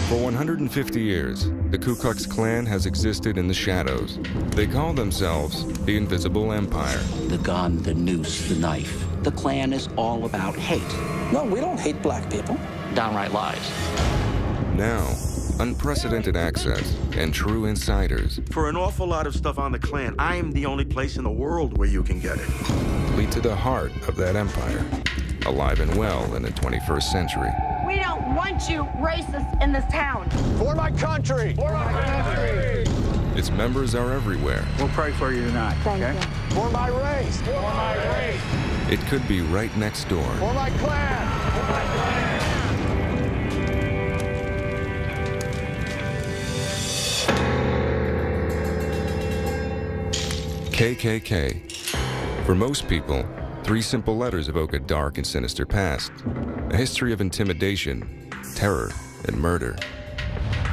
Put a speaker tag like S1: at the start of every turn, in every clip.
S1: For 150 years, the Ku Klux Klan has existed in the shadows. They call themselves the Invisible Empire.
S2: The gun, the noose, the knife. The Klan is all about hate.
S3: No, we don't hate black people.
S2: Downright lies.
S1: Now, unprecedented access and true insiders
S4: For an awful lot of stuff on the Klan, I am the only place in the world where you can get it.
S1: lead to the heart of that empire, alive and well in the 21st century.
S5: We don't want you racists in this town.
S6: For my country! For my country!
S1: Its members are everywhere.
S7: We'll pray for you tonight, okay?
S6: For my race! For my race!
S1: It could be right next door.
S6: For my clan! For my clan!
S1: KKK. For most people, three simple letters evoke a dark and sinister past, a history of intimidation, terror, and murder.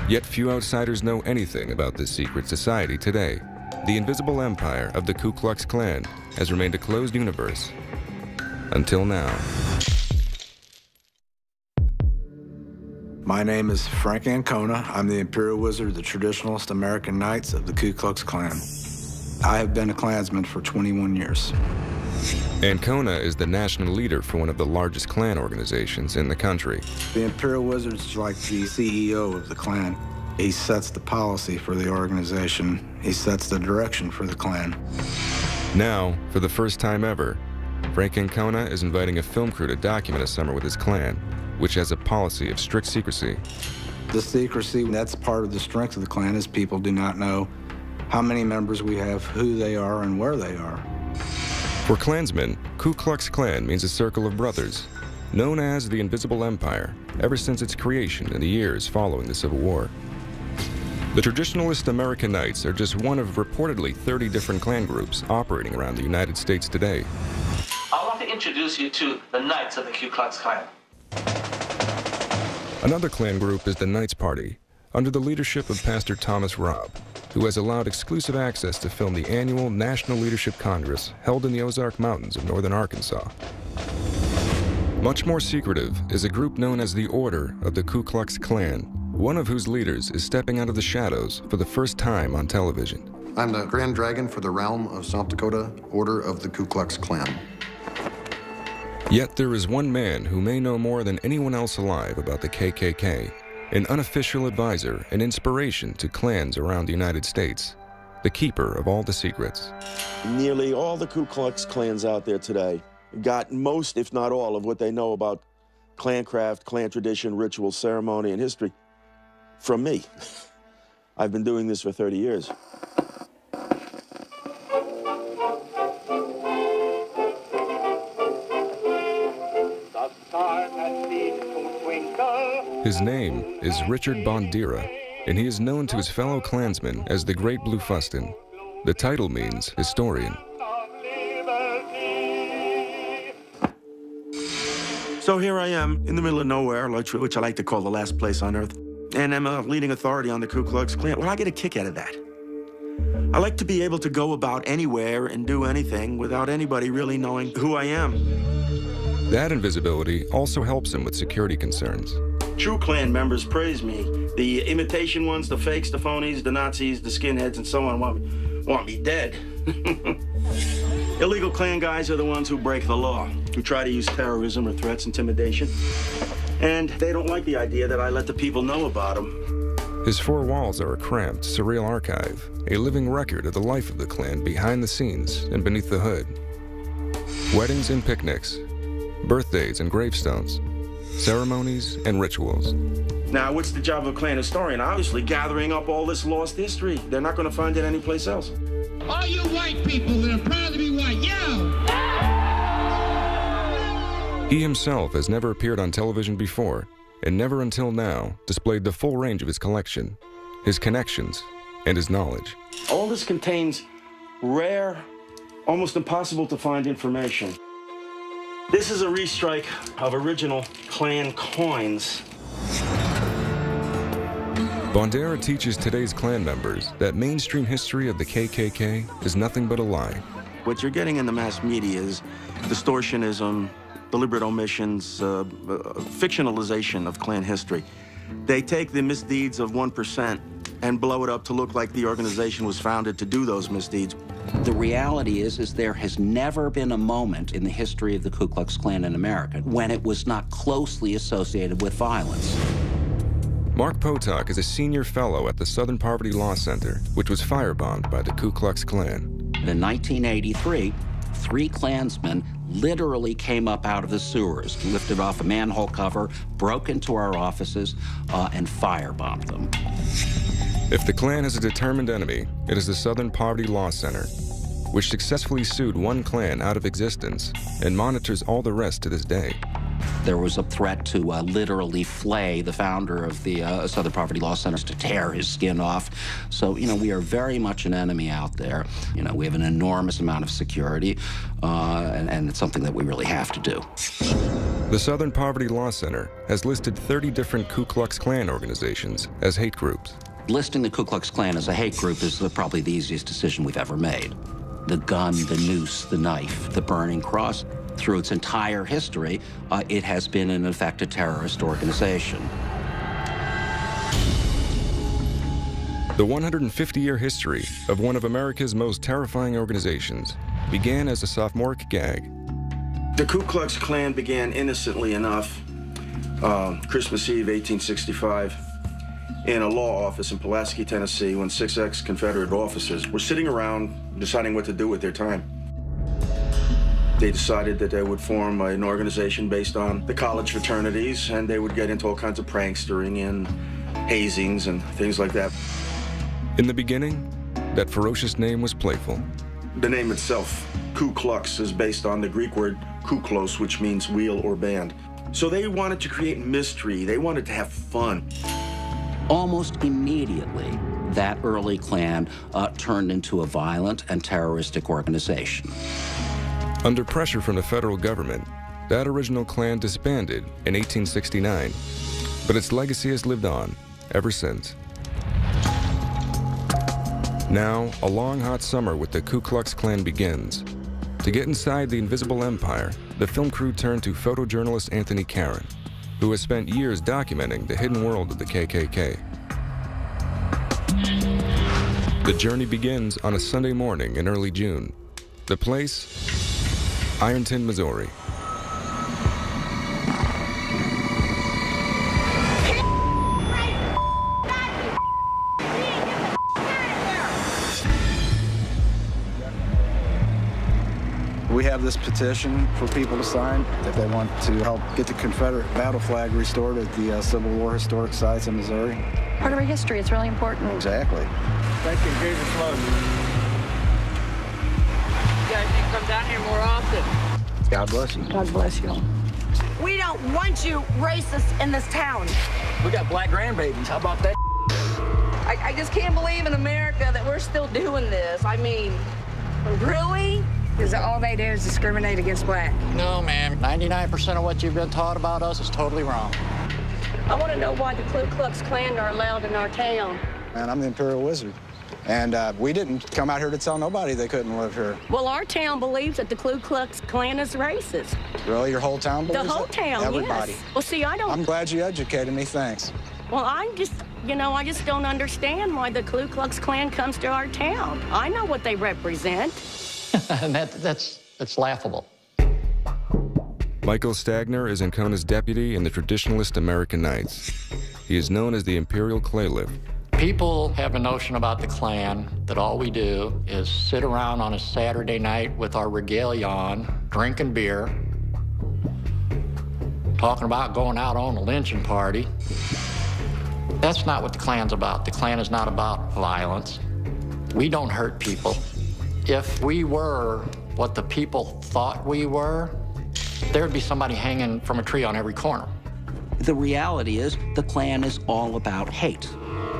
S1: Yet few outsiders know anything about this secret society today. The invisible empire of the Ku Klux Klan has remained a closed universe until now.
S8: My name is Frank Ancona. I'm the Imperial Wizard of the Traditionalist American Knights of the Ku Klux Klan. I have been a Klansman for 21 years.
S1: Ancona is the national leader for one of the largest Klan organizations in the country.
S8: The Imperial Wizard is like the CEO of the Klan. He sets the policy for the organization. He sets the direction for the Klan.
S1: Now, for the first time ever, Frank Ancona is inviting a film crew to document a summer with his Klan, which has a policy of strict secrecy.
S8: The secrecy, that's part of the strength of the Klan, is people do not know how many members we have, who they are, and where they are.
S1: For Klansmen, Ku Klux Klan means a circle of brothers, known as the Invisible Empire, ever since its creation in the years following the Civil War. The Traditionalist American Knights are just one of reportedly 30 different Klan groups operating around the United States today.
S9: I want to introduce you to the Knights of the Ku Klux Klan.
S1: Another Klan group is the Knights Party, under the leadership of Pastor Thomas Robb, who has allowed exclusive access to film the annual National Leadership Congress held in the Ozark Mountains of northern Arkansas. Much more secretive is a group known as the Order of the Ku Klux Klan, one of whose leaders is stepping out of the shadows for the first time on television.
S10: I'm the Grand Dragon for the realm of South Dakota, Order of the Ku Klux Klan.
S1: Yet there is one man who may know more than anyone else alive about the KKK, an unofficial advisor and inspiration to clans around the United States, the keeper of all the secrets.
S4: Nearly all the Ku Klux Klans out there today got most, if not all, of what they know about Klancraft, Klan tradition, ritual, ceremony, and history from me. I've been doing this for 30 years.
S1: His name is Richard Bondira, and he is known to his fellow Klansmen as the Great Blue Fustin. The title means historian.
S4: So here I am in the middle of nowhere, which I like to call the last place on earth, and I'm a leading authority on the Ku Klux Klan. Well, I get a kick out of that. I like to be able to go about anywhere and do anything without anybody really knowing who I am.
S1: That invisibility also helps him with security concerns.
S4: True Klan members praise me. The imitation ones, the fakes, the phonies, the Nazis, the skinheads, and so on want me dead. Illegal Klan guys are the ones who break the law, who try to use terrorism or threats, intimidation. And they don't like the idea that I let the people know about them.
S1: His four walls are a cramped, surreal archive, a living record of the life of the Klan behind the scenes and beneath the hood. Weddings and picnics, birthdays and gravestones, ceremonies and rituals.
S4: Now, what's the job of a Klan historian? Obviously, gathering up all this lost history. They're not going to find it anyplace else.
S11: All you white people that are proud to be white, yell!
S1: He himself has never appeared on television before, and never until now displayed the full range of his collection, his connections, and his knowledge.
S4: All this contains rare, almost impossible to find information. This is a restrike of original Klan coins.
S1: Bondera teaches today's Klan members that mainstream history of the KKK is nothing but a lie.
S4: What you're getting in the mass media is distortionism, deliberate omissions, fictionalization of Klan history. They take the misdeeds of 1% and blow it up to look like the organization was founded to do those misdeeds.
S2: The reality is there has never been a moment in the history of the Ku Klux Klan in America when it was not closely associated with violence.
S1: Mark Potok is a senior fellow at the Southern Poverty Law Center, which was firebombed by the Ku Klux Klan.
S2: In 1983, 3 Klansmen literally came up out of the sewers, lifted off a manhole cover, broke into our offices, and firebombed them.
S1: If the Klan has a determined enemy, it is the Southern Poverty Law Center, which successfully sued one Klan out of existence and monitors all the rest to this day.
S2: There was a threat to literally flay the founder of the Southern Poverty Law Center, to tear his skin off. So, you know, we are very much an enemy out there. You know, we have an enormous amount of security, and it's something that we really have to do.
S1: The Southern Poverty Law Center has listed 30 different Ku Klux Klan organizations as hate groups.
S2: Listing the Ku Klux Klan as a hate group is probably the easiest decision we've ever made. The gun, the noose, the knife, the burning cross. Through its entire history, it has been, in effect, a terrorist organization.
S1: The 150-year history of one of America's most terrifying organizations began as a sophomoric gag.
S4: The Ku Klux Klan began innocently enough, Christmas Eve, 1865, in a law office in Pulaski, Tennessee, when 6 ex-Confederate officers were sitting around deciding what to do with their time. They decided that they would form an organization based on the college fraternities, and they would get into all kinds of prankstering and hazings and things like that.
S1: In the beginning, that ferocious name was playful.
S4: The name itself, Ku Klux, is based on the Greek word kuklos, which means wheel or band. So they wanted to create mystery. They wanted to have fun.
S2: Almost immediately, that early Klan turned into a violent and terroristic organization.
S1: Under pressure from the federal government, that original Klan disbanded in 1869, but its legacy has lived on ever since. Now, a long hot summer with the Ku Klux Klan begins. To get inside the invisible empire, the film crew turned to photojournalist Anthony Caron, who has spent years documenting the hidden world of the KKK. The journey begins on a Sunday morning in early June. The place? Ironton, Missouri.
S8: We have this petition for people to sign if they want to help get the Confederate battle flag restored at the Civil War historic sites in Missouri.
S5: Part of our history, it's really important.
S8: Exactly.
S6: Thank you, Jesus love you.
S3: You guys need to come down here more often.
S8: God bless you.
S5: God bless you. We don't want you racists in this town.
S3: We got black grandbabies. How about that?
S12: I just can't believe in America that we're still doing this. I mean, really?
S5: Because all they do is discriminate against black.
S3: No, ma'am. 99% of what you've been taught about us is totally wrong.
S12: I want to know why the Ku Klux Klan are allowed in our town.
S8: And I'm the Imperial Wizard. And we didn't come out here to tell nobody they couldn't live here.
S12: Well, our town believes that the Ku Klux Klan is racist.
S8: Really? Your whole town believes
S12: The whole town,
S8: Everybody.
S12: yes. Well, see, I don't...
S8: I'm glad you educated me. Thanks.
S12: Well, I'm just, you know, I just don't understand why the Ku Klux Klan comes to our town. I know what they represent.
S3: And that's laughable.
S1: Michael Stagner is Ancona's deputy in the Traditionalist American Knights. He is known as the Imperial Claylift.
S3: People have a notion about the Klan that all we do is sit around on a Saturday night with our regalia on, drinking beer, talking about going out on a lynching party. That's not what the Klan's about. The Klan is not about violence. We don't hurt people. If we were what the people thought we were, there'd be somebody hanging from a tree on every corner.
S2: The reality is the Klan is all about hate.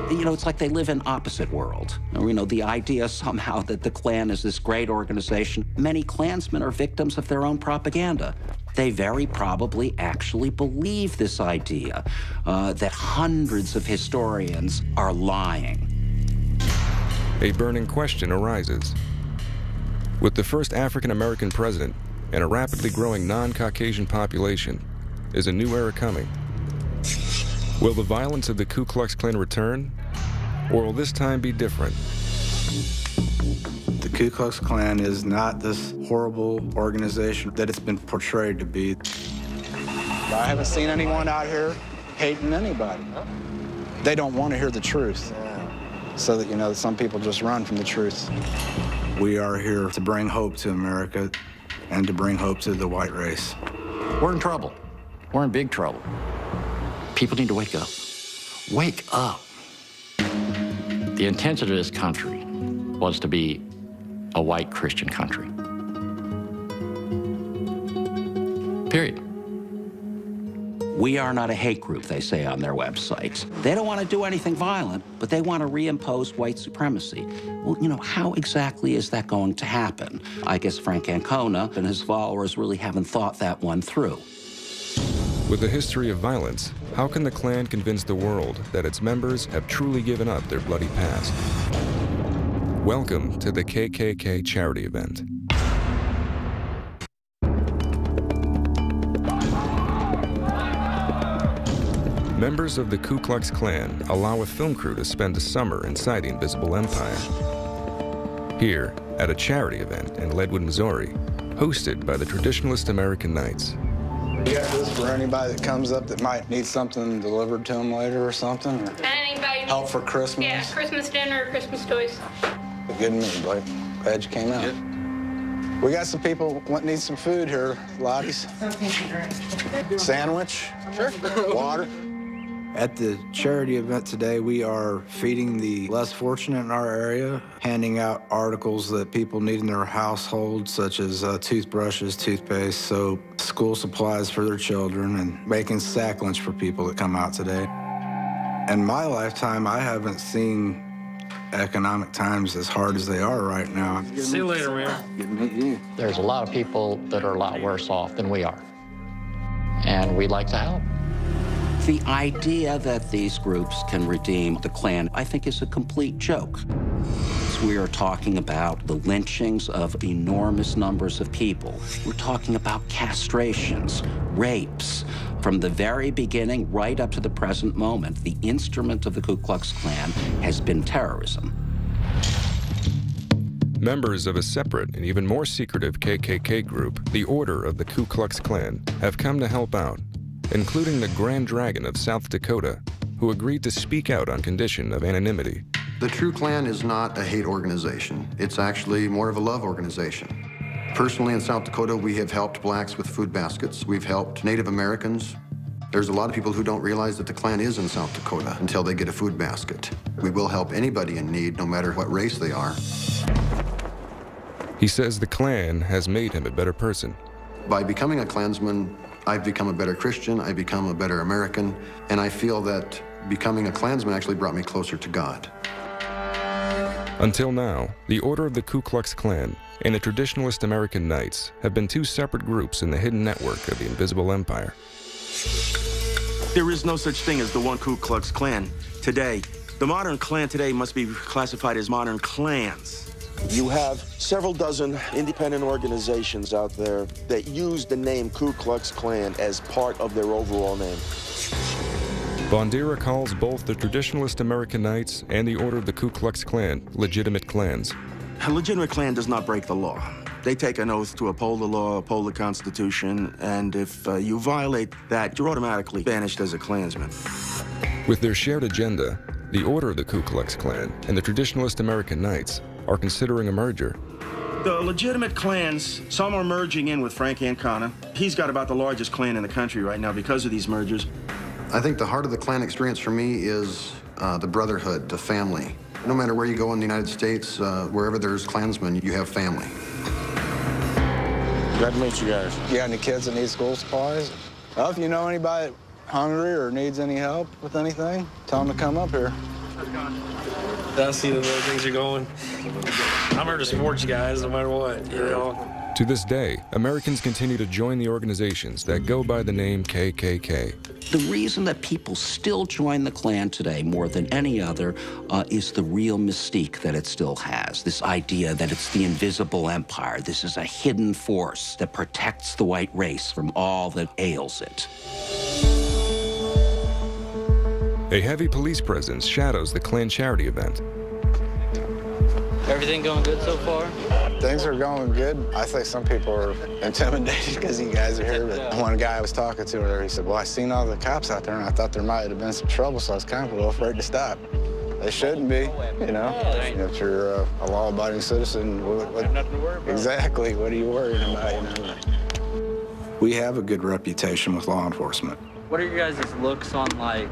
S2: You know, it's like they live in opposite worlds. You know, the idea somehow that the Klan is this great organization. Many Klansmen are victims of their own propaganda. They very probably actually believe this idea that hundreds of historians are lying.
S1: A burning question arises. With the first African-American president and a rapidly growing non-Caucasian population, is a new era coming? Will the violence of the Ku Klux Klan return, or will this time be different?
S8: The Ku Klux Klan is not this horrible organization that it's been portrayed to be.
S7: I haven't seen anyone out here hating anybody. They don't want to hear the truth. So that, you know, some people just run from the truth.
S8: We are here to bring hope to America and to bring hope to the white race.
S3: We're in trouble. We're in big trouble.
S2: People need to wake up. Wake up.
S3: The intention of this country was to be a white Christian country. Period.
S2: We are not a hate group, they say on their websites. They don't want to do anything violent, but they want to reimpose white supremacy. Well, you know, how exactly is that going to happen? I guess Frank Ancona and his followers really haven't thought that one through.
S1: With a history of violence, how can the Klan convince the world that its members have truly given up their bloody past? Welcome to the KKK charity event. Members of the Ku Klux Klan allow a film crew to spend a summer inside the Invisible Empire. Here, at a charity event in Leadwood, Missouri, hosted by the Traditionalist American Knights.
S7: You got this for anybody that comes up that might need something delivered to them later or something? Or
S13: anybody
S7: help for Christmas?
S13: Yeah, Christmas dinner, Christmas toys.
S7: Good to meet you, Blake. Glad you came out. Good. We got some people that need some food here, Lottie's. Sandwich? Sure. Water?
S8: At the charity event today, we are feeding the less fortunate in our area, handing out articles that people need in their household, such as toothbrushes, toothpaste, soap, school supplies for their children, and making sack lunch for people that come out today. In my lifetime, I haven't seen economic times as hard as they are right now.
S6: See you later, man.
S8: Good to meet you.
S3: There's a lot of people that are a lot worse off than we are, and we'd like to help.
S2: The idea that these groups can redeem the Klan, I think, is a complete joke. We are talking about the lynchings of enormous numbers of people. We're talking about castrations, rapes. From the very beginning right up to the present moment, the instrument of the Ku Klux Klan has been terrorism.
S1: Members of a separate and even more secretive KKK group, the Order of the Ku Klux Klan, have come to help out, including the Grand Dragon of South Dakota, who agreed to speak out on condition of anonymity.
S10: The True Klan is not a hate organization. It's actually more of a love organization. Personally, in South Dakota, we have helped blacks with food baskets. We've helped Native Americans. There's a lot of people who don't realize that the Klan is in South Dakota until they get a food basket. We will help anybody in need, no matter what race they are.
S1: He says the Klan has made him a better person.
S10: By becoming a Klansman, I've become a better Christian, I've become a better American, and I feel that becoming a Klansman actually brought me closer to God.
S1: Until now, the Order of the Ku Klux Klan and the Traditionalist American Knights have been two separate groups in the hidden network of the Invisible Empire.
S4: There is no such thing as the one Ku Klux Klan today. The modern Klan today must be classified as modern clans.
S14: You have several dozen independent organizations out there that use the name Ku Klux Klan as part of their overall name.
S1: Bandera calls both the Traditionalist American Knights and the Order of the Ku Klux Klan legitimate clans.
S4: A legitimate Klan does not break the law. They take an oath to uphold the law, uphold the Constitution, and if you violate that, you're automatically banished as a Klansman.
S1: With their shared agenda, the Order of the Ku Klux Klan and the Traditionalist American Knights are considering a merger.
S4: The legitimate clans, some are merging in with Frank Ancona. He's got about the largest Klan in the country right now because of these mergers.
S10: I think the heart of the Klan experience for me is the brotherhood, the family. No matter where you go in the United States, wherever there's Klansmen, you have family.
S6: Glad to meet you guys.
S7: You got any kids that need school supplies? Well, if you know anybody hungry or needs any help with anything, tell them to come up here.
S6: I see the way things are going. I'm here to support you guys no matter what, you know.
S1: To this day, Americans continue to join the organizations that go by the name KKK.
S2: The reason that people still join the Klan today more than any other is the real mystique that it still has. This idea that it's the invisible empire. This is a hidden force that protects the white race from all that ails it.
S1: A heavy police presence shadows the Klan charity event.
S15: Everything going good so far?
S7: Things are going good. I think some people are intimidated because you guys are here. But one guy I was talking to earlier, he said, well, I seen all the cops out there, and I thought there might have been some trouble, so I was kind of a little afraid to stop. They shouldn't be, you know. If you're a law-abiding citizen,
S15: nothing to worry about.
S7: Exactly. What are you worried about, you know? We have a good reputation with law enforcement.
S15: What are your guys' looks on, like,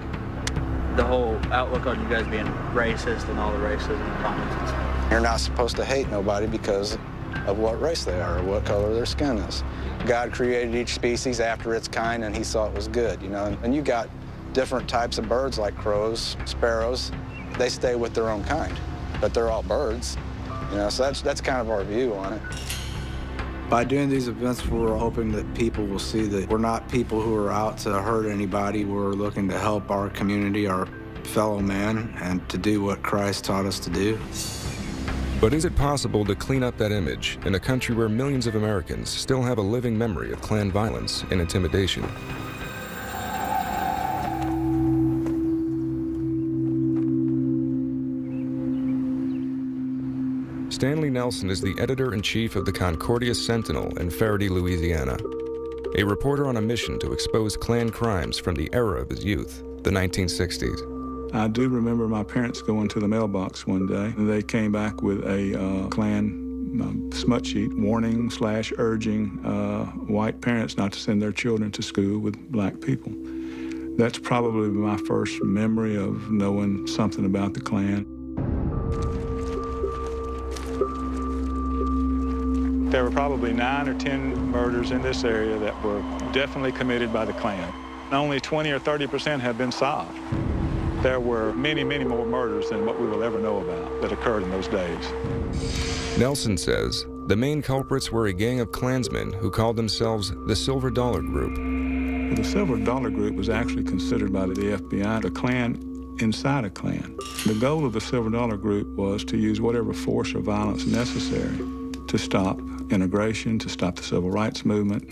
S15: the whole outlook on you guys being racist and all the racism and comments and stuff?
S7: You're not supposed to hate nobody because of what race they are or what color their skin is. God created each species after its kind, and he saw it was good, you know. And you got different types of birds like crows, sparrows. They stay with their own kind, but they're all birds, you know. So that's kind of our view on it. By doing these events, we're hoping that people will see that we're not people who are out to hurt anybody. We're looking to help our community, our fellow man, and to do what Christ taught us to do.
S1: But is it possible to clean up that image in a country where millions of Americans still have a living memory of Klan violence and intimidation? Stanley Nelson is the editor-in-chief of the Concordia Sentinel in Faraday, Louisiana, a reporter on a mission to expose Klan crimes from the era of his youth, the 1960s.
S16: I do remember my parents going to the mailbox one day, and they came back with a Klan smut sheet warning/urging white parents not to send their children to school with black people. That's probably my first memory of knowing something about the Klan. There were probably 9 or 10 murders in this area that were definitely committed by the Klan. Only 20 or 30% have been solved. There were many, many more murders than what we will ever know about that occurred in those days.
S1: Nelson says the main culprits were a gang of Klansmen who called themselves the Silver Dollar Group.
S16: The Silver Dollar Group was actually considered by the FBI a Klan inside a Klan. The goal of the Silver Dollar Group was to use whatever force or violence necessary to stop integration, to stop the civil rights movement.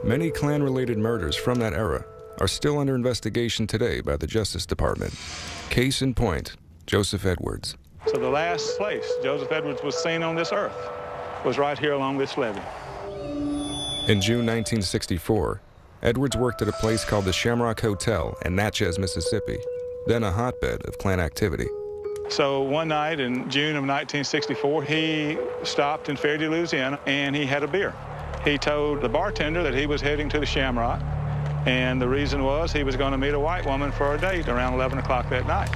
S1: Many Klan-related murders from that era are still under investigation today by the Justice Department. Case in point, Joseph Edwards.
S16: So the last place Joseph Edwards was seen on this earth was right here along this levee.
S1: In June 1964, Edwards worked at a place called the Shamrock Hotel in Natchez, Mississippi, then a hotbed of Klan activity.
S16: So one night in June of 1964, he stopped in Faraday, Louisiana, and he had a beer. He told the bartender that he was heading to the Shamrock, and the reason was he was going to meet a white woman for a date around 11 o'clock that night.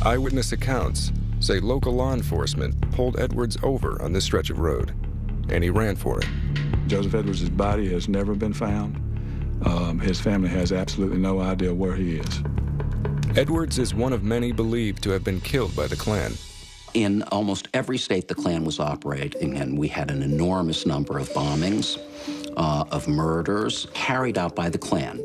S1: Eyewitness accounts say local law enforcement pulled Edwards over on this stretch of road, and he ran for it.
S16: Joseph Edwards' body has never been found. His family has absolutely no idea where he is.
S1: Edwards is one of many believed to have been killed by the Klan.
S2: In almost every state the Klan was operating in, we had an enormous number of bombings, of murders carried out by the Klan.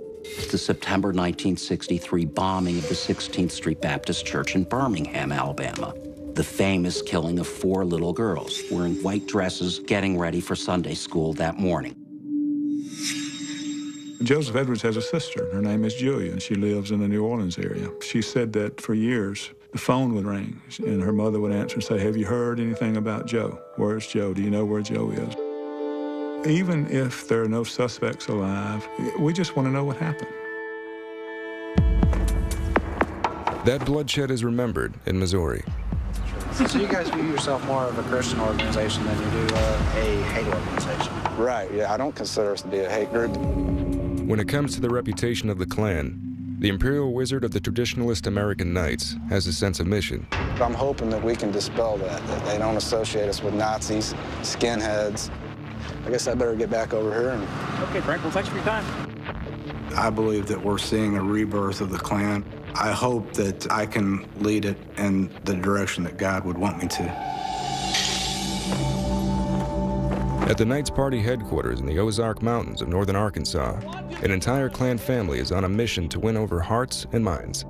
S2: The September 1963 bombing of the 16th Street Baptist Church in Birmingham, Alabama. The famous killing of 4 little girls wearing white dresses getting ready for Sunday school that morning.
S16: Joseph Edwards has a sister. Her name is Julia, and she lives in the New Orleans area. She said that for years, the phone would ring, and her mother would answer and say, have you heard anything about Joe? Where's Joe? Do you know where Joe is? Even if there are no suspects alive, we just want to know what happened.
S1: That bloodshed is remembered in Missouri.
S17: So you guys view yourself more of a Christian organization than you do a hate organization?
S7: Right, yeah, I don't consider us to be a hate group.
S1: When it comes to the reputation of the Klan, the Imperial Wizard of the Traditionalist American Knights has a sense of mission.
S7: I'm hoping that we can dispel that they don't associate us with Nazis, skinheads. I guess I better get back over here.
S15: Okay, Frank, well, thanks for your time.
S8: I believe that we're seeing a rebirth of the Klan. I hope that I can lead it in the direction that God would want me to.
S1: At the Knights Party headquarters in the Ozark Mountains of northern Arkansas, an entire Klan family is on a mission to win over hearts and minds.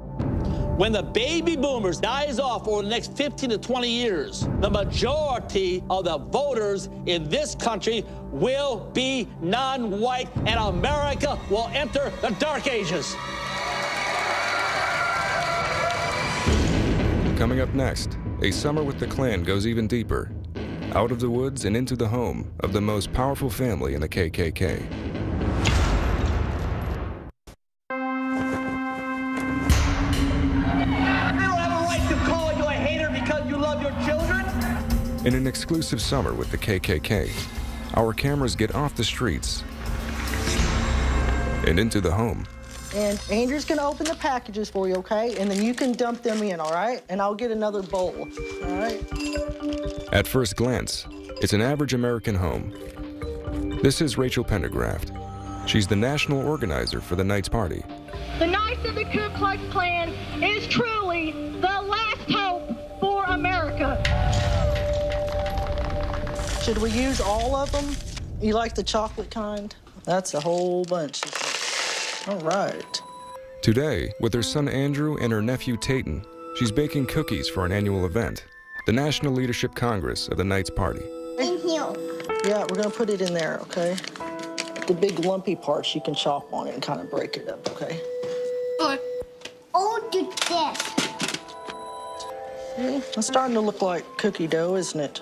S18: When the baby boomers dies off over the next 15 to 20 years, the majority of the voters in this country will be non-white, and America will enter the Dark Ages.
S1: Coming up next, a summer with the Klan goes even deeper, out of the woods and into the home of the most powerful family in the KKK. In an exclusive summer with the KKK, our cameras get off the streets and into the home.
S19: And Andrew's gonna open the packages for you, okay? And then you can dump them in, all right? And I'll get another bowl, all right?
S1: At first glance, it's an average American home. This is Rachel Pendergraft. She's the national organizer for the Knights Party.
S5: The Knights of the Ku Klux Klan is truly the last hope for America.
S19: Should we use all of them? You like the chocolate kind? That's a whole bunch. All right.
S1: Today, with her son Andrew and her nephew Tayton, she's baking cookies for an annual event, the National Leadership Congress of the Knights Party.
S19: In here. Yeah, we're gonna put it in there, okay? The big lumpy parts, you can chop on it and kind of break it up, okay?
S5: Oh, do this.
S19: See? It's starting to look like cookie dough, isn't it?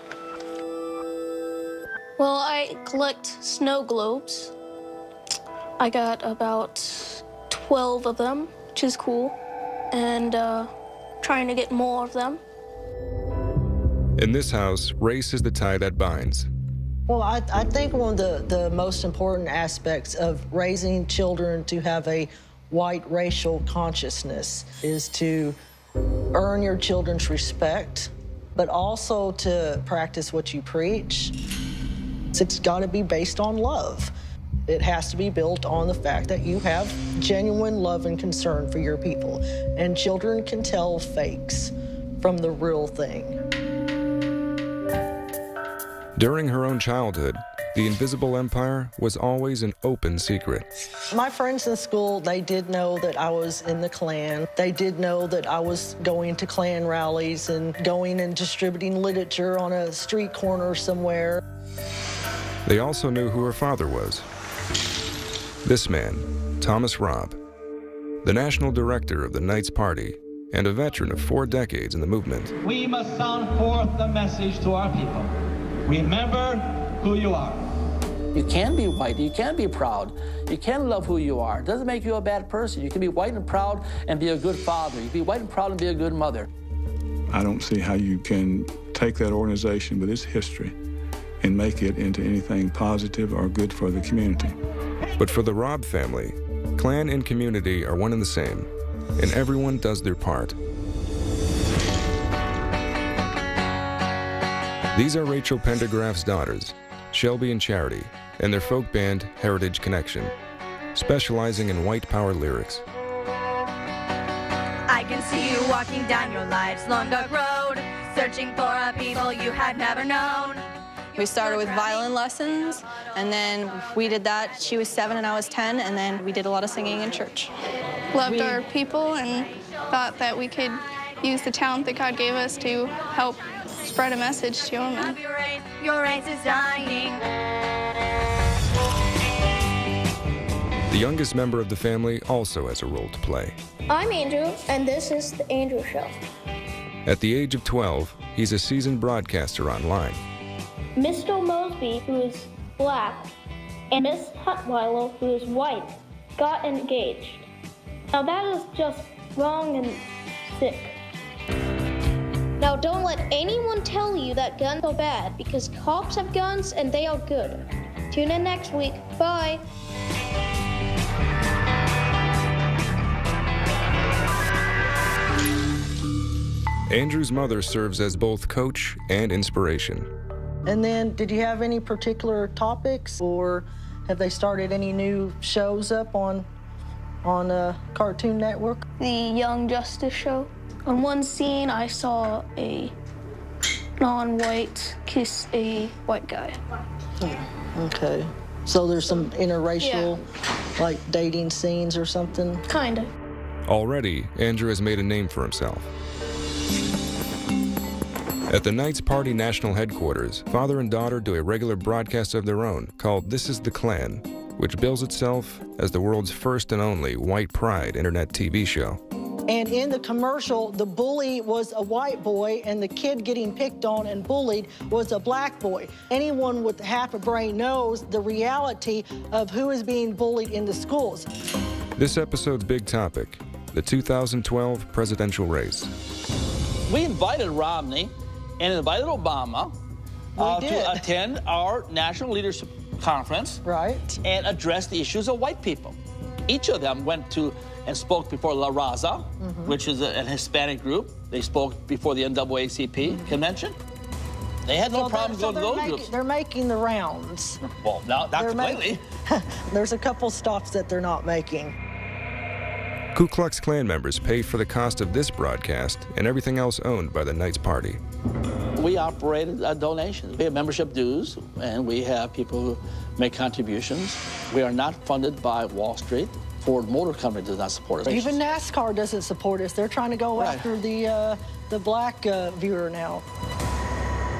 S13: Well, I collect snow globes. I got about 12 of them, which is cool, and trying to get more of them.
S1: In this house, race is the tie that binds.
S19: Well, I think one of the most important aspects of raising children to have a white racial consciousness is to earn your children's respect, but also to practice what you preach. It's got to be based on love. It has to be built on the fact that you have genuine love and concern for your people. And children can tell fakes from the real thing.
S1: During her own childhood, the Invisible Empire was always an open secret.
S19: My friends in school, they did know that I was in the Klan. They did know that I was going to Klan rallies and going and distributing literature on a street corner somewhere.
S1: They also knew who her father was. This man, Thomas Robb, the national director of the Knights Party and a veteran of 4 decades in the movement.
S9: We must sound forth the message to our people. Remember who you are.
S18: You can be white, you can be proud, you can love who you are. It doesn't make you a bad person. You can be white and proud and be a good father. You can be white and proud and be a good mother.
S16: I don't see how you can take that organization with its history and make it into anything positive or good for the community.
S1: But for the Robb family, Klan and community are one and the same, and everyone does their part. These are Rachel Pendergraft's daughters, Shelby and Charity, and their folk band, Heritage Connection, specializing in white power lyrics.
S20: I can see you walking down your life's long dark road, searching for a people you had never known.
S21: We started with violin lessons, and then we did that. She was 7 and I was 10, and then we did a lot of singing in church.
S13: Loved our people and thought that we could use the talent that God gave us to help spread a message to them.
S20: Your race is dying.
S1: The youngest member of the family also has a role to play.
S22: I'm Andrew, and this is The Andrew Show.
S1: At the age of 12, he's a seasoned broadcaster online.
S22: Mr. Mosby, who is black, and Miss Hutweiler, who is white, got engaged. Now that is just wrong and sick. Now don't let anyone tell you that guns are bad, because cops have guns and they are good. Tune in next week. Bye.
S1: Andrew's mother serves as both coach and inspiration.
S19: And then, did you have any particular topics, or have they started any new shows up on Cartoon Network?
S13: The Young Justice Show. On one scene, I saw a non-white kiss a white guy.
S19: Okay. So there's some interracial, like, dating scenes or something?
S13: Kinda.
S1: Already, Andrew has made a name for himself. At the Knights Party National Headquarters, father and daughter do a regular broadcast of their own called This Is the Klan, which bills itself as the world's first and only white pride internet TV show.
S19: And in the commercial, the bully was a white boy, and the kid getting picked on and bullied was a black boy. Anyone with half a brain knows the reality of who is being bullied in the schools.
S1: This episode's big topic, the 2012 presidential race.
S18: We invited Romney and invited Obama to attend our National Leadership Conference,
S19: right,
S18: and address the issues of white people. Each of them went to and spoke before La Raza, which is a Hispanic group. They spoke before the NAACP convention. They had no problem going to those groups.
S19: They're making the rounds.
S18: Well, not completely.
S19: There's a couple stops that they're not making.
S1: Ku Klux Klan members pay for the cost of this broadcast and everything else owned by the Knights Party.
S18: We operate donations. We have membership dues, and we have people who make contributions. We are not funded by Wall Street. Ford Motor Company does not support us.
S19: Even NASCAR doesn't support us. They're trying to go after the black viewer now.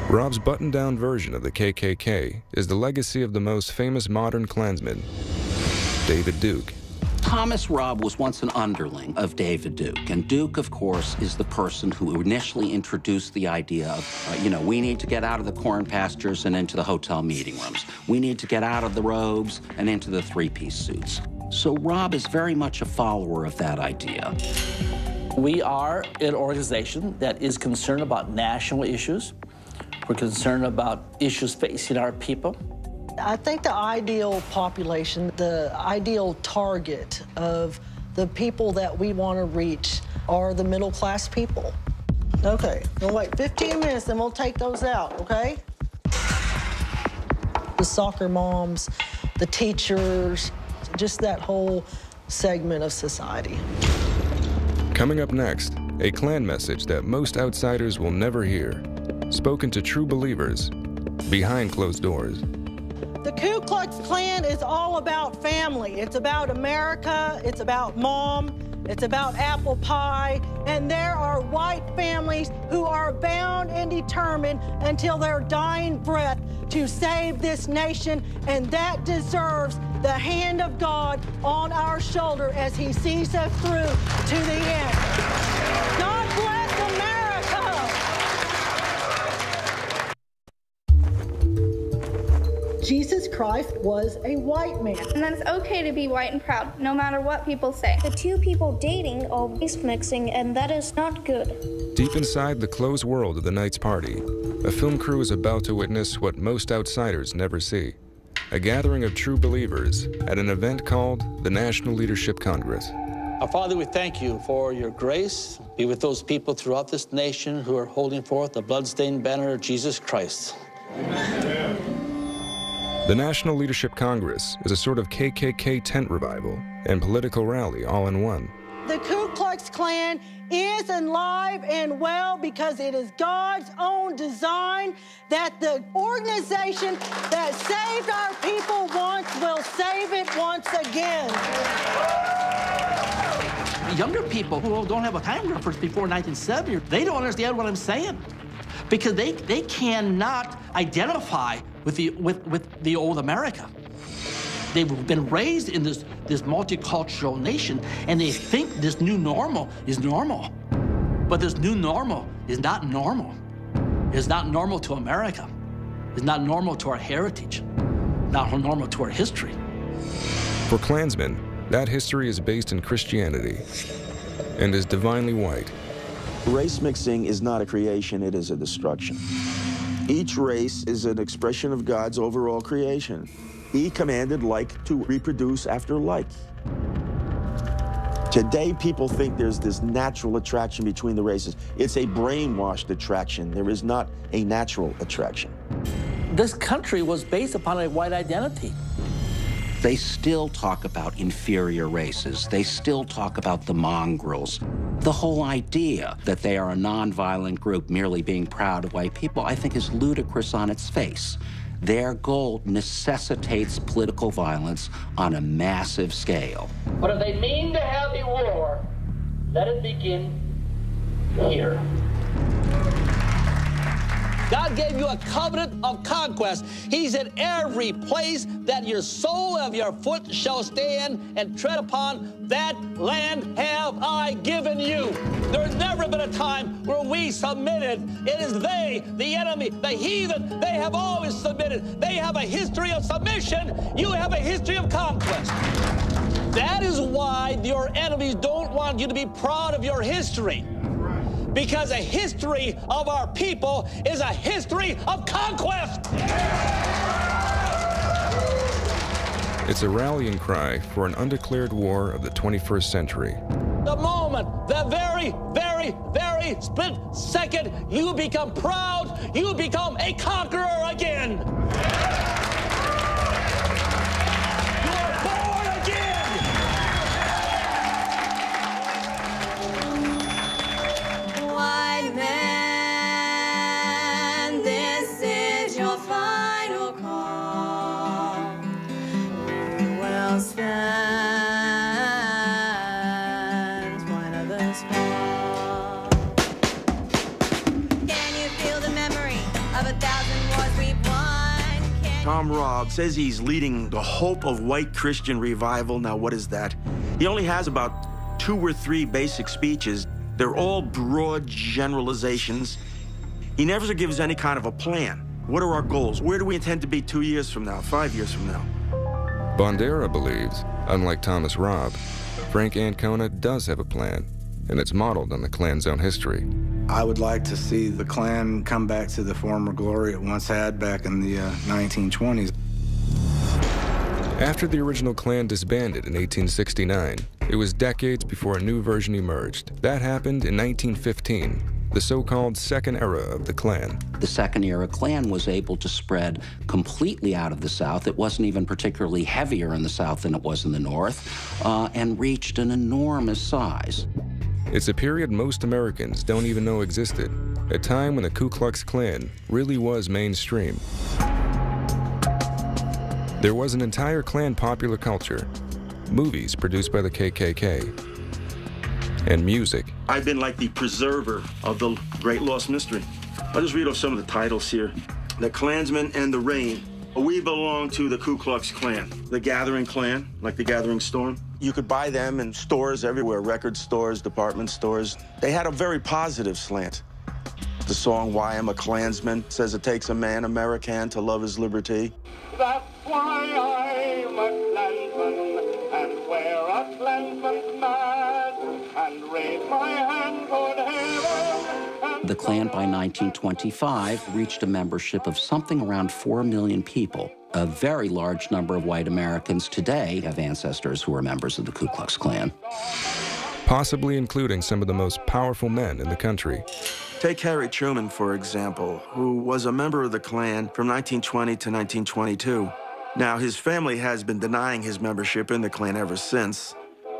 S1: Rob's button-down version of the KKK is the legacy of the most famous modern Klansman, David Duke.
S2: Thomas Robb was once an underling of David Duke, and Duke, of course, is the person who initially introduced the idea of, we need to get out of the corn pastures and into the hotel meeting rooms. We need to get out of the robes and into the three-piece suits. So Robb is very much a follower of that idea.
S18: We are an organization that is concerned about national issues. We're concerned about issues facing our people.
S19: I think the ideal population, the ideal target of the people that we want to reach are the middle-class people. Okay, we'll wait 15 minutes, then we'll take those out, okay? The soccer moms, the teachers, just that whole segment of society.
S1: Coming up next, a Klan message that most outsiders will never hear, spoken to true believers behind closed doors.
S19: The Ku Klux Klan is all about family. It's about America, it's about mom, it's about apple pie, and there are white families who are bound and determined until their dying breath to save this nation, and that deserves the hand of God on our shoulder as he sees us through to the end. God bless America! Jesus Christ was a white man.
S22: And that it's okay to be white and proud, no matter what people say. The two people dating are race mixing, and that is not good.
S1: Deep inside the closed world of the Knights Party, a film crew is about to witness what most outsiders never see. A gathering of true believers at an event called the National Leadership Congress.
S18: Our Father, we thank you for your grace. Be with those people throughout this nation who are holding forth the bloodstained banner of Jesus Christ. Amen.
S1: The National Leadership Congress is a sort of KKK tent revival and political rally all in one.
S19: The Ku Klux Klan is alive and well because it is God's own design that the organization that saved our people once will save it once again.
S18: Younger people who don't have a time reference before 1970, they don't understand what I'm saying because they cannot identify with the old America. They've been raised in this multicultural nation, and they think this new normal is normal. But this new normal is not normal. It's not normal to America. It's not normal to our heritage, not normal to our history.
S1: For Klansmen, that history is based in Christianity and is divinely white.
S14: Race mixing is not a creation, it is a destruction. Each race is an expression of God's overall creation. He commanded like to reproduce after like. Today, people think there's this natural attraction between the races. It's a brainwashed attraction. There is not a natural attraction.
S18: This country was based upon a white identity.
S2: They still talk about inferior races. They still talk about the mongrels. The whole idea that they are a nonviolent group merely being proud of white people, I think, is ludicrous on its face. Their goal necessitates political violence on a massive scale.
S18: But if they mean to have a war, Let it begin here. God gave you a covenant of conquest. He said, every place that your sole of your foot shall stand and tread upon, that land have I given you. There's never been a time where we submitted. It is they, the enemy, the heathen, they have always submitted. They have a history of submission. You have a history of conquest. That is why your enemies don't want you to be proud of your history. Because a history of our people is a history of conquest.
S1: It's a rallying cry for an undeclared war of the 21st century.
S18: The moment, the very, very, very split second you become proud, you become a conqueror again. You are born again.
S20: White man, this is your final call. You will stand one of the small. Can you feel the memory of 1,000 wars we've won?
S4: Tom Robb says he's leading the hope of white Christian revival. Now, what is that? He only has about 2 or 3 basic speeches. They're all broad generalizations. He never gives any kind of a plan. What are our goals? Where do we intend to be 2 years from now, 5 years from now?
S1: Bandera believes, unlike Thomas Robb, Frank Ancona does have a plan, and it's modeled on the Klan's own history.
S8: I would like to see the Klan come back to the former glory it once had back in the 1920s.
S1: After the original Klan disbanded in 1869, it was decades before a new version emerged. That happened in 1915, the so-called Second Era of the Klan.
S2: The Second Era Klan was able to spread completely out of the South. It wasn't even particularly heavier in the South than it was in the North, and reached an enormous size.
S1: It's a period most Americans don't even know existed, a time when the Ku Klux Klan really was mainstream. There was an entire Klan popular culture, movies produced by the KKK, and music.
S4: I've been like the preserver of the great lost mystery. I'll just read off some of the titles here. The Klansman and the Rain. We belong to the Ku Klux Klan. The Gathering Klan, like the Gathering Storm. You could buy them in stores everywhere, record stores, department stores. They had a very positive slant. The song, Why I'm a Klansman, says it takes a man, American, to love his liberty.
S11: That's why I'm a Klansman, and wear a Klansman's mask, and raise my hand toward heaven.
S2: The Klan by 1925 reached a membership of something around 4 million people. A very large number of white Americans today have ancestors who are members of the Ku Klux Klan.
S1: Possibly including some of the most powerful men in the country.
S4: Take Harry Truman, for example, who was a member of the Klan from 1920 to 1922. Now, his family has been denying his membership in the Klan ever since,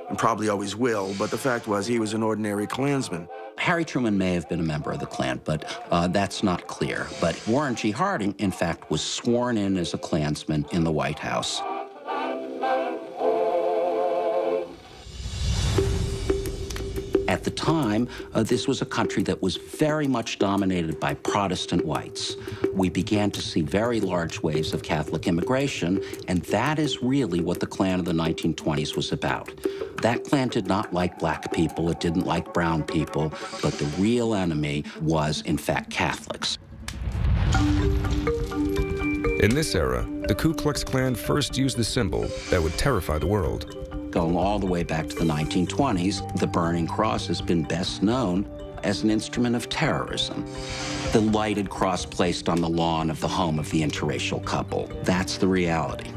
S4: and probably always will, but the fact was he was an ordinary Klansman.
S2: Harry Truman may have been a member of the Klan, but that's not clear. But Warren G. Harding, in fact, was sworn in as a Klansman in the White House. At the time, this was a country that was very much dominated by Protestant whites. We began to see very large waves of Catholic immigration, and that is really what the Klan of the 1920s was about. That Klan did not like black people, it didn't like brown people, but the real enemy was, in fact, Catholics.
S1: In this era, the Ku Klux Klan first used the symbol that would terrify the world.
S2: Going all the way back to the 1920s, the Burning Cross has been best known as an instrument of terrorism. The lighted cross placed on the lawn of the home of the interracial couple. That's the reality.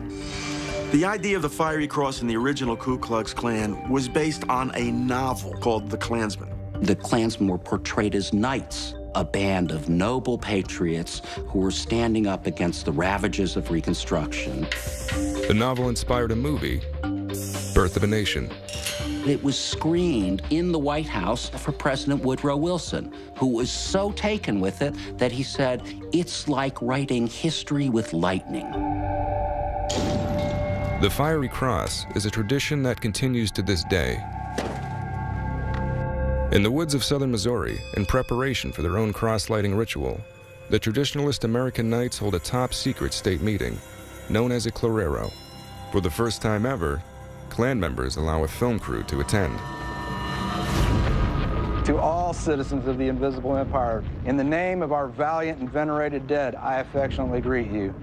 S4: The idea of the fiery cross in the original Ku Klux Klan was based on a novel called The Klansman.
S2: The Klansmen were portrayed as knights, a band of noble patriots who were standing up against the ravages of Reconstruction.
S1: The novel inspired a movie, Birth of a Nation.
S2: It was screened in the White House for President Woodrow Wilson, who was so taken with it that he said, "It's like writing history with lightning."
S1: The fiery cross is a tradition that continues to this day. In the woods of southern Missouri, in preparation for their own cross-lighting ritual, the traditionalist American Knights hold a top-secret state meeting, known as a Clarero. For the first time ever, Klan members allow a film crew to attend.
S7: To all citizens of the Invisible Empire, in the name of our valiant and venerated dead, I affectionately greet you.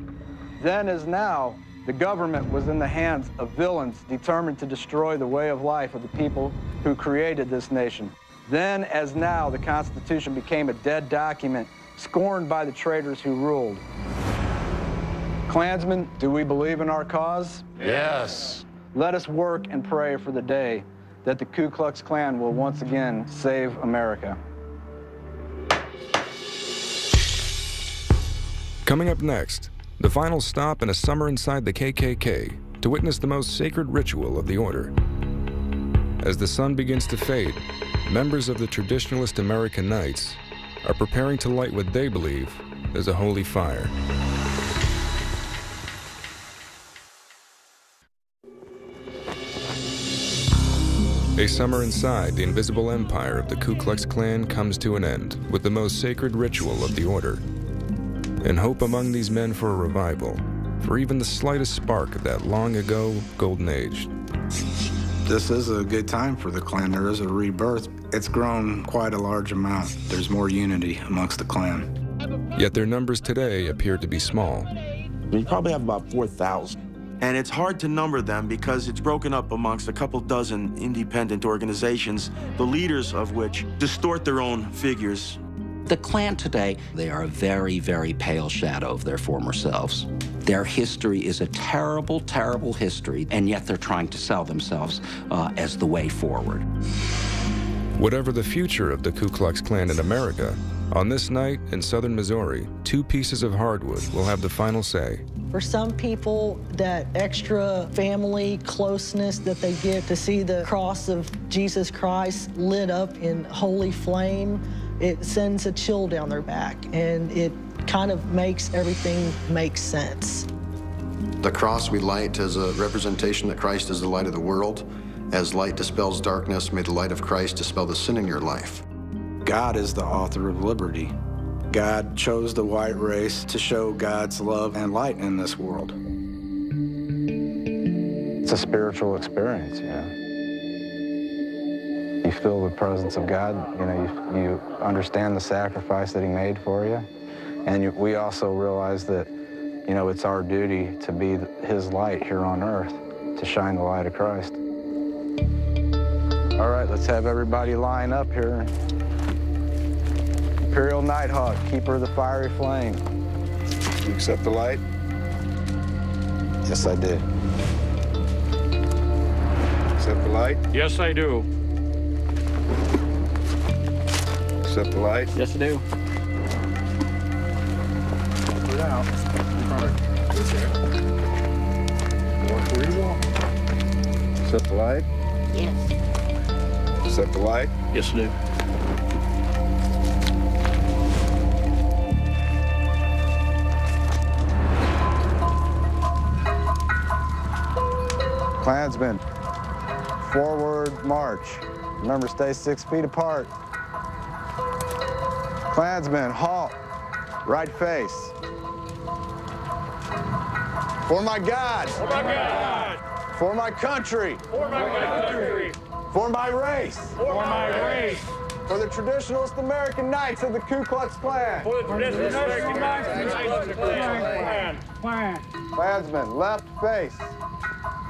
S7: Then as now, the government was in the hands of villains determined to destroy the way of life of the people who created this nation. Then as now, the Constitution became a dead document, scorned by the traitors who ruled. Klansmen, do we believe in our cause?
S11: Yes.
S7: Let us work and pray for the day that the Ku Klux Klan will once again save America.
S1: Coming up next, the final stop in a summer inside the KKK to witness the most sacred ritual of the order. As the sun begins to fade, members of the traditionalist American Knights are preparing to light what they believe is a holy fire. A summer inside the invisible empire of the Ku Klux Klan comes to an end with the most sacred ritual of the order, and hope among these men for a revival, for even the slightest spark of that long ago golden age.
S8: This is a good time for the Klan. There is a rebirth. It's grown quite a large amount. There's more unity amongst the Klan.
S1: Yet their numbers today appear to be small.
S14: We probably have about 4,000.
S4: And it's hard to number them because it's broken up amongst a couple dozen independent organizations, the leaders of which distort their own figures.
S2: The Klan today, they are a very, very pale shadow of their former selves. Their history is a terrible, terrible history, and yet they're trying to sell themselves as the way forward.
S1: Whatever the future of the Ku Klux Klan in America, on this night in southern Missouri, 2 pieces of hardwood will have the final say.
S19: For some people, that extra family closeness that they get to see the cross of Jesus Christ lit up in holy flame, it sends a chill down their back, and it kind of makes everything make sense.
S10: The cross we light as a representation that Christ is the light of the world. As light dispels darkness, may the light of Christ dispel the sin in your life.
S8: God is the author of liberty. God chose the white race to show God's love and light in this world.
S7: It's a spiritual experience, you know. You feel the presence of God, you know, you understand the sacrifice that he made for you. And we also realize that, you know, it's our duty to be his light here on earth, to shine the light of Christ. All right, let's have everybody line up here. Imperial Nighthawk, keeper of the fiery flame. You accept the light? Yes, I do. Accept the light?
S11: Yes, I do.
S7: Accept the light?
S15: Yes, I do.
S7: Put it out. Walk where you want. Accept the light?
S22: Yes.
S7: Accept the light?
S15: Yes, I do.
S7: Klansmen, forward march. Remember, stay 6 feet apart. Klansmen, halt. Right face. For my God.
S11: For my God.
S7: For my country.
S11: For my country.
S7: For my race.
S11: For my race.
S7: For the traditionalist American Knights of the Ku Klux Klan.
S11: For the traditionalist American Knights of the Ku Klux Klan.
S7: Klansmen, left face.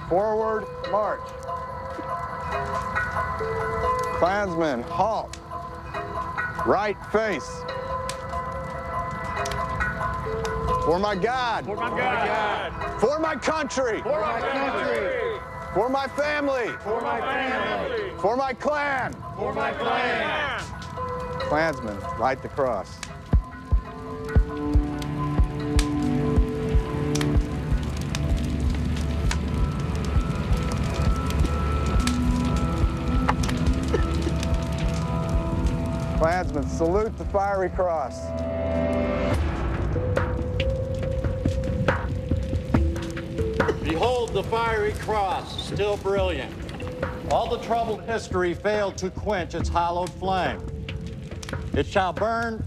S7: Forward march. Klansmen, halt. Right face. For my God.
S11: For my God.
S7: For my country.
S11: For my country.
S7: For my family.
S11: For my family.
S7: For my clan.
S11: For my clan.
S7: Klansmen, light the cross. Klansmen, salute the fiery cross.
S3: Behold the fiery cross, still brilliant. All the troubled history failed to quench its hallowed flame. It shall burn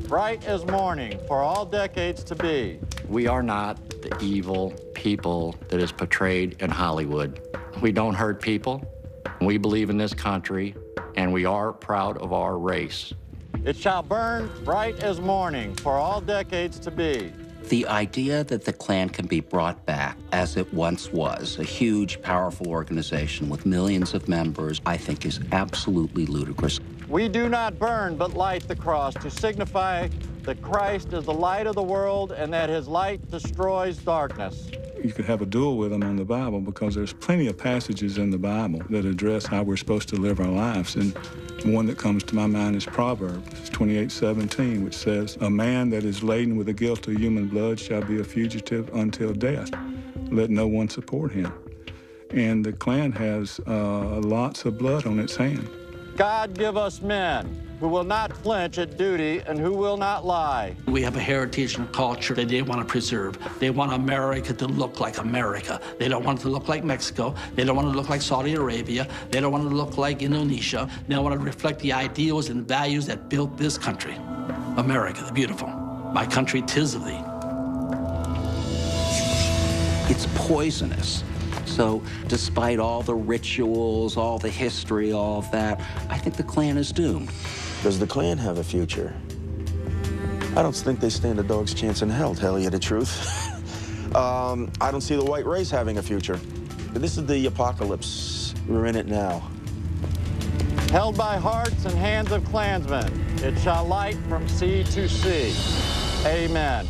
S3: bright as morning for all decades to be.
S2: We are not the evil people that is portrayed in Hollywood. We don't hurt people. We believe in this country, and we are proud of our race.
S3: It shall burn bright as morning for all decades to be.
S2: The idea that the Klan can be brought back as it once was, a huge, powerful organization with millions of members, I think is absolutely ludicrous.
S3: We do not burn but light the cross to signify that Christ is the light of the world and that his light destroys darkness.
S16: You could have a duel with them on the Bible because there's plenty of passages in the Bible that address how we're supposed to live our lives. And one that comes to my mind is Proverbs 28:17, which says, "A man that is laden with the guilt of human blood shall be a fugitive until death. Let no one support him." And the Klan has lots of blood on its hand.
S3: God give us men who will not flinch at duty and who will not lie.
S18: We have a heritage and a culture that they want to preserve. They want America to look like America. They don't want it to look like Mexico. They don't want it to look like Saudi Arabia. They don't want it to look like Indonesia. They want to reflect the ideals and values that built this country. America, the beautiful. My country, 'tis of thee.
S2: It's poisonous. So despite all the rituals, all the history, all of that, I think the Klan is doomed.
S14: Does the Klan have a future? I don't think they stand a dog's chance in hell, to tell you the truth. I don't see the white race having a future. This is the apocalypse. We're in it now.
S3: Held by hearts and hands of Klansmen, it shall light from sea to sea. Amen.